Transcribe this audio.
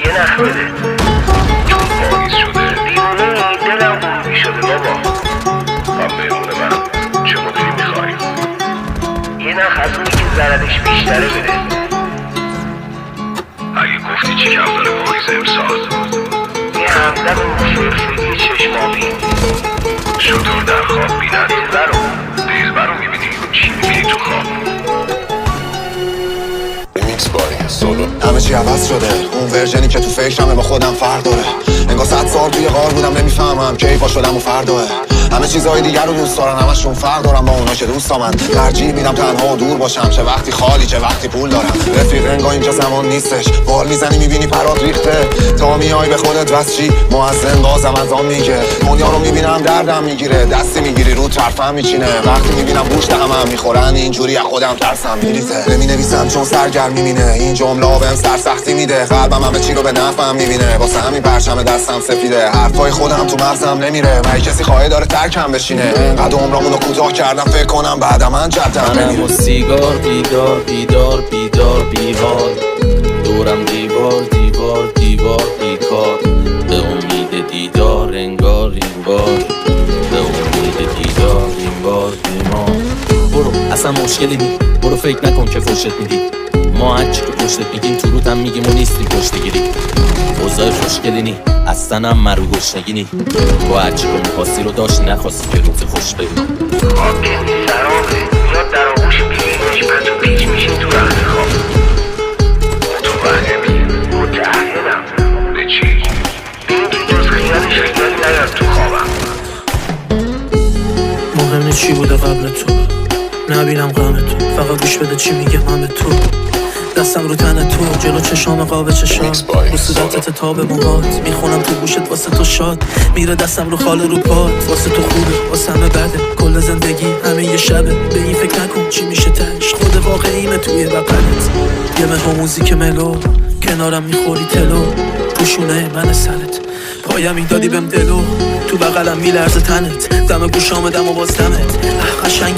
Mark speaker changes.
Speaker 1: یه نخ بده
Speaker 2: چون پاییز شده
Speaker 1: دیوونه دلم بروبی شده بابا.
Speaker 2: هم مهمون منم. چه مدلی میخوایی؟
Speaker 1: یه نخ از اونی که ضررش بیشتره بده.
Speaker 2: اگه گفتی چی کم داره پاییز امسال؟
Speaker 1: یه همدم فرفری چشمابی
Speaker 2: شطور در خواب بیند
Speaker 1: دلبرو
Speaker 2: رو میبینی؟ چی میبینی تو خواب؟ ریمیکس بای سولو.
Speaker 3: همه چی عوض شده، اون ورژنی که تو فکرمه با خودم فرق داره. انگار 100 سال توی غار بودم نمیفهمم کی پا شدم و فرداه. همه چیزای دیگر رو دوست دارن، همشون فرق دارن با اونا که دوست من. ترجیح میدم تنها و دور باشم، چه وقتی خالی چه وقتی پول دارم. رفیق انگار اینجا زمان نیستش، بال میزنی میبینی پرات ریخته. تا میای به خودت بس چی مؤذن بازم از آن میگه. دنیا رو میبینم دردم میگیره، دستی میگیری رو طرفم میچینه. وقتی میبینم گوشت همم میخورن اینجوری از خودم ترسم میریزه. نمینویسم چون سرگرم میبینه، این جمله بهم سرسختی میده. قلبم همه چی رو به نفعم میبینه، واسه همین پرچم دستم سفیده. حرفای خودم تو مغزم نمیره، مگه کسی خواهی داره ترکم بشینه. انقدر عمرمونو کوتاه کردم فکر کنم بعد من جدم
Speaker 4: منم و سیگار بیدار بیدار بیدار بیحال، دورم دیوار دیوار دیوار بیکار. به امید دیدار انگار این بار، به امید دیدار این بار بیمار. برو اصلا مشکلی نی، برو فکر نکن که فرشت میدی. ما هرچی که پشتت میگیم تو روتم میگیم و نیستی پشت گیری. اوضاع خوشگلی نی، اصلا هم مرو گشنگی نی. تو هرچی که میخواستی رو داشتی نخواستی که روت خوش ببینی.
Speaker 1: خواب که سرابه میاد در آغوش بیرینش پس و پیچ میشه تو رخت خواب.
Speaker 2: متوهمی؟
Speaker 1: متعهدم
Speaker 2: به چی؟
Speaker 1: به این که جز خیالش خیالی نیاد تو خوابم.
Speaker 5: مهم نیست چی بوده قبل تو، نبینم غم تو، فقط گوش بده چی میگه من به تو. دستم رو تن تو، جلو چشام قاب چشام، رو صورتت تاب موهات، میخونم تو گوشت واسه تو شاد. میره دستم رو خاله رو پات، واسه تو خوبه واسه همه بده. کل زندگی همه یه شبه، به این فکر نکن چی میشه تش. خود واقعیمه توی بغلت، یه مهو موزیک ملو، کنارم میخوری تلو. پوشونه من سرت، پایم این دادی بهم دلو، تو بغلم میلرزه تنت. دم گوشام دم و باز دمت، قشنگ